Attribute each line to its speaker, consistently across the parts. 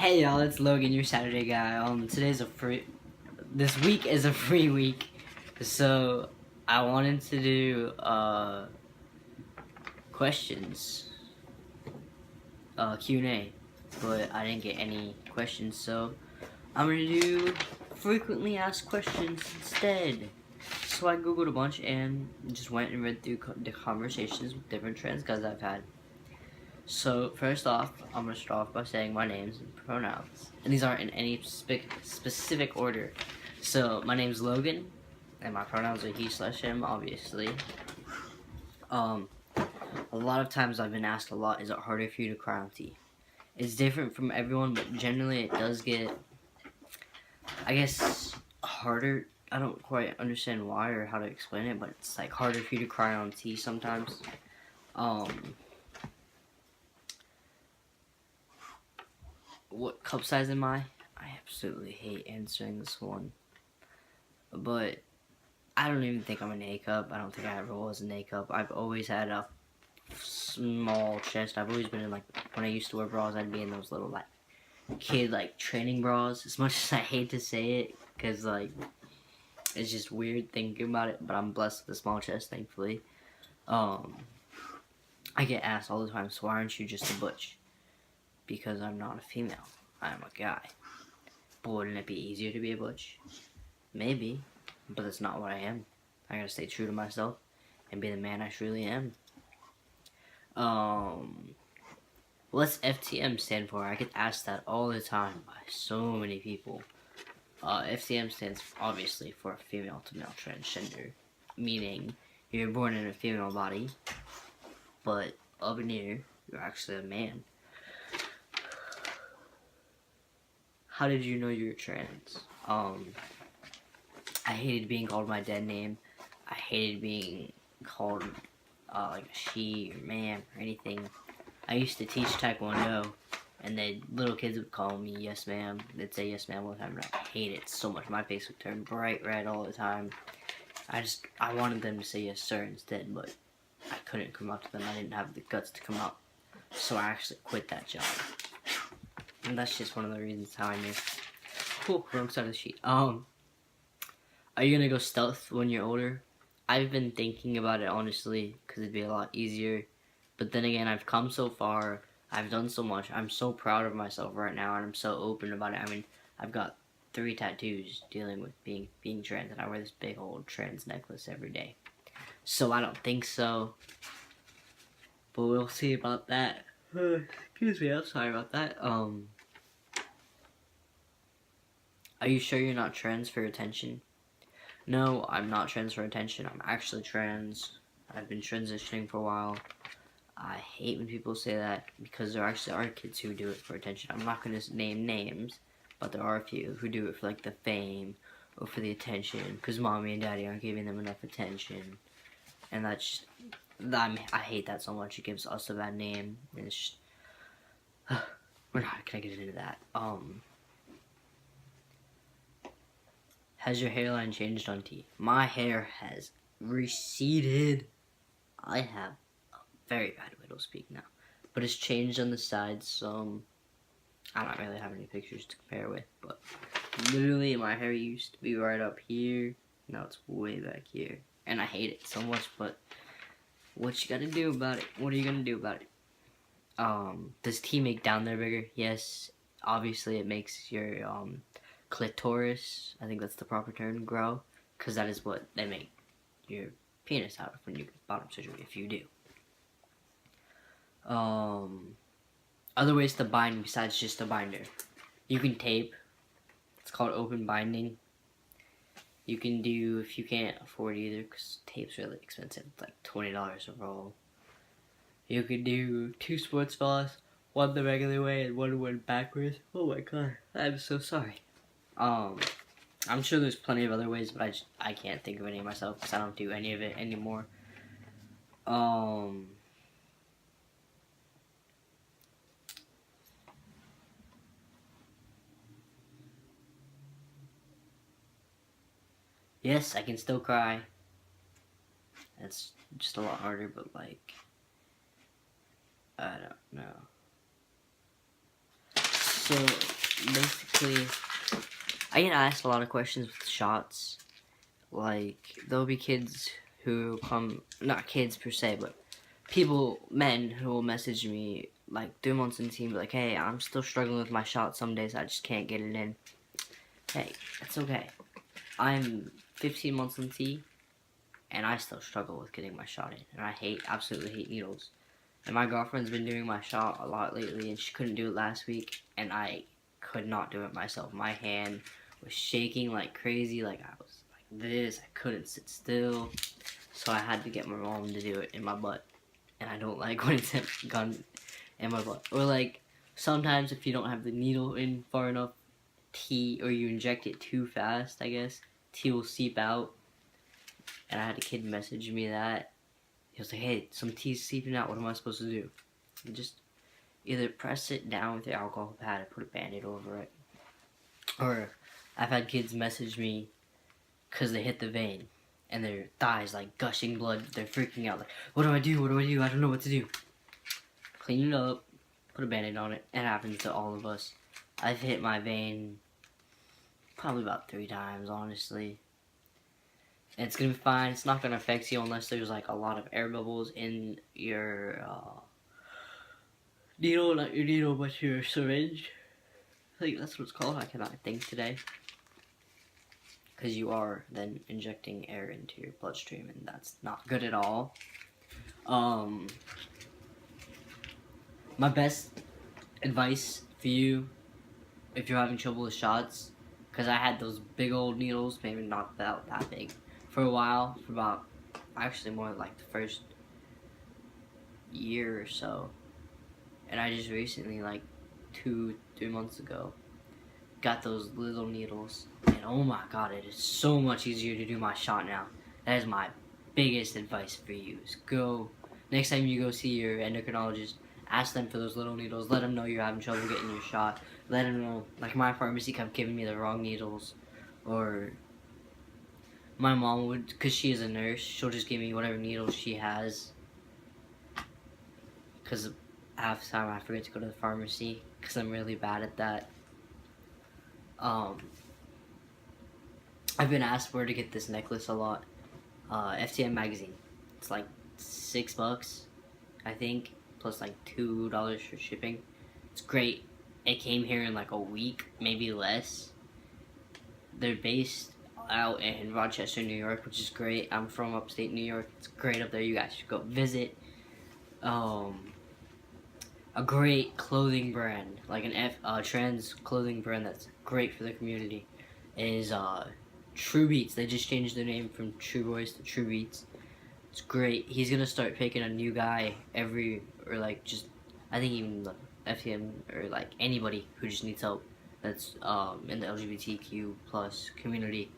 Speaker 1: Hey y'all, it's Logan, your Saturday guy. This week is a free week, so I wanted to do questions, Q&A, but I didn't get any questions, so I'm gonna do frequently asked questions instead. So I googled a bunch and just went and read through the conversations with different trans guys I've had. So, first off, I'm going to start off by saying my names and pronouns. And these aren't in any specific order. So, my name's Logan, and my pronouns are he/him, obviously. A lot of times I've been asked a lot, is it harder for you to cry on T? It's different from everyone, but generally it does get, I guess, harder. I don't quite understand why or how to explain it, but it's like harder for you to cry on T sometimes. What cup size am I? I absolutely hate answering this one. But I don't even think I'm an A cup. I don't think I ever was an A cup. I've always had a small chest. I've always been in, like, when I used to wear bras, I'd be in those little, like, kid, like, training bras. As much as I hate to say it, because, like, it's just weird thinking about it, but I'm blessed with a small chest, thankfully. I get asked all the time, so why aren't you just a butch? Because I'm not a female. I'm a guy. But wouldn't it be easier to be a butch? Maybe. But that's not what I am. I gotta stay true to myself and be the man I truly am. What's FTM stand for? I get asked that all the time by so many people. FTM stands obviously for female to male transgender. Meaning you're born in a female body, but up in here, you're actually a man. How did you know you were trans? I hated being called my dead name. I hated being called like a she or man or anything. I used to teach Taekwondo, and the little kids would call me yes ma'am. They'd say yes ma'am all the time, and I hate it so much. My face would turn bright red all the time. I wanted them to say yes sir instead, but I couldn't come up to them. I didn't have the guts to come up, so I actually quit that job. And that's just one of the reasons how I knew. Cool, wrong side of the sheet. Are you gonna go stealth when you're older? I've been thinking about it honestly, because it'd be a lot easier. But then again, I've come so far. I've done so much. I'm so proud of myself right now, and I'm so open about it. I mean, I've got 3 tattoos dealing with being trans, and I wear this big old trans necklace every day. So I don't think so. But we'll see about that. Excuse me, I'm sorry about that. Are you sure you're not trans for attention? No, I'm not trans for attention. I'm actually trans. I've been transitioning for a while. I hate when people say that, because there actually are kids who do it for attention. I'm not going to name names, but there are a few who do it for, like, the fame or for the attention, because mommy and daddy aren't giving them enough attention. And that's just, I hate that so much. It gives us a bad name. And it's just, we're not going to get into that. Has your hairline changed on T? My hair has receded. I have a very bad widow's peak now. But it's changed on the sides, so I don't really have any pictures to compare with. But literally, my hair used to be right up here. Now it's way back here. And I hate it so much, but what you gotta do about it? What are you gonna do about it? Does T make down there bigger? Yes. Obviously, it makes your, clitoris, I think that's the proper term, grow, because that is what they make your penis out of when you get bottom surgery, if you do. Other ways to bind besides just a binder. You can tape. It's called open binding. You can do, if you can't afford either, because tape's really expensive, it's like $20 a roll. You could do 2 sports bras, one the regular way and one went backwards. Oh my god, I'm so sorry. I'm sure there's plenty of other ways, but I can't think of any myself because I don't do any of it anymore. Yes, I can still cry. It's just a lot harder, but like, I don't know. So basically, I get asked a lot of questions with shots. Like, there'll be kids who come, not kids per se, but men who will message me like 3 months into the team, like, hey, I'm still struggling with my shot some days, I just can't get it in. Hey, that's okay. I'm 15 months in T, and I still struggle with getting my shot in, and I absolutely hate needles. And my girlfriend's been doing my shot a lot lately, and she couldn't do it last week, and I could not do it myself. My hand was shaking like crazy, like I was like this, I couldn't sit still, so I had to get my mom to do it in my butt. And I don't like when it's gone in my butt. Or like, sometimes if you don't have the needle in far enough, tea, or you inject it too fast, I guess, tea will seep out. And I had a kid message me that. He was like, hey, some tea's seeping out, what am I supposed to do? And just either press it down with your alcohol pad or put a band-aid over it. Or I've had kids message me because they hit the vein and their thighs like gushing blood. They're freaking out like, what do I do? What do I do? I don't know what to do. Clean it up, put a band-aid on it. It happens to all of us. I've hit my vein probably about 3 times, honestly. And it's gonna be fine. It's not gonna affect you unless there's like a lot of air bubbles in your needle, not your needle, but your syringe. I think that's what it's called. I cannot think today. Because you are then injecting air into your bloodstream, and that's not good at all. My best advice for you, if you're having trouble with shots, because I had those big old needles, maybe not that big, for a while, for about, actually more like the first year or so. And I just recently, like 2-3 months ago, got those little needles, and oh my god, it is so much easier to do my shot now. That is my biggest advice for you, is go, next time you go see your endocrinologist, ask them for those little needles, let them know you're having trouble getting your shot, let them know, like my pharmacy kept giving me the wrong needles, or my mom would, because she is a nurse, she'll just give me whatever needles she has, because half the time I forget to go to the pharmacy, because I'm really bad at that. I've been asked where to get this necklace a lot. FTM magazine. It's like $6, I think, plus like $2 for shipping. It's great. It came here in like a week, maybe less. They're based out in Rochester, New York, which is great. I'm from upstate New York. It's great up there. You guys should go visit. A great clothing brand, like an trans clothing brand that's great for the community, is True Beats. They just changed their name from True Boys to True Beats. It's great. He's gonna start picking a new guy every, or like just, I think even the FTM or like anybody who just needs help that's in the LGBTQ plus community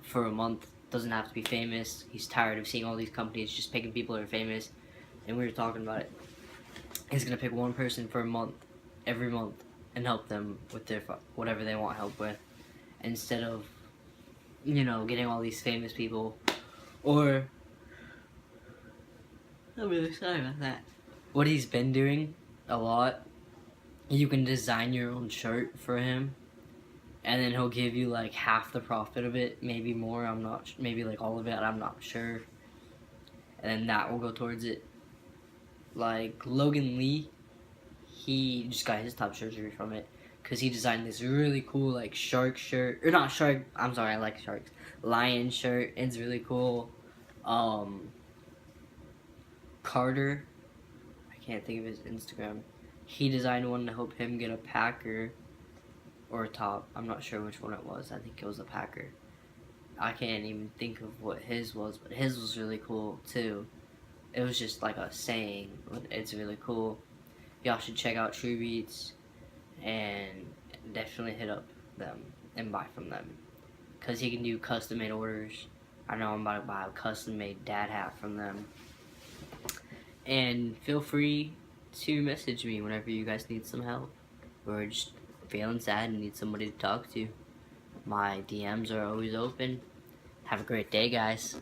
Speaker 1: for a month. Doesn't have to be famous. He's tired of seeing all these companies just picking people that are famous, and we were talking about it. He's gonna pick one person for a month, every month, and help them with their whatever they want help with, instead of, you know, getting all these famous people. Or, I'm really sorry about that. What he's been doing a lot, you can design your own shirt for him, and then he'll give you like half the profit of it, maybe more. I'm not, maybe like all of it. I'm not sure. And then that will go towards it. Like Logan Lee, he just got his top surgery from it because he designed this really cool like shark shirt, or not shark, I'm sorry, I like sharks, lion shirt. It's really cool. Carter, I can't think of his Instagram, he designed one to help him get a Packer or a top. I'm not sure which one it was. I think it was a Packer. I can't even think of what his was, but his was really cool too. It was just like a saying, but it's really cool. Y'all should check out True Beats and definitely hit up them and buy from them, because he can do custom made orders. I know I'm about to buy a custom made dad hat from them. And feel free to message me whenever you guys need some help, or just feeling sad and need somebody to talk to. My DMs are always open. Have a great day, guys.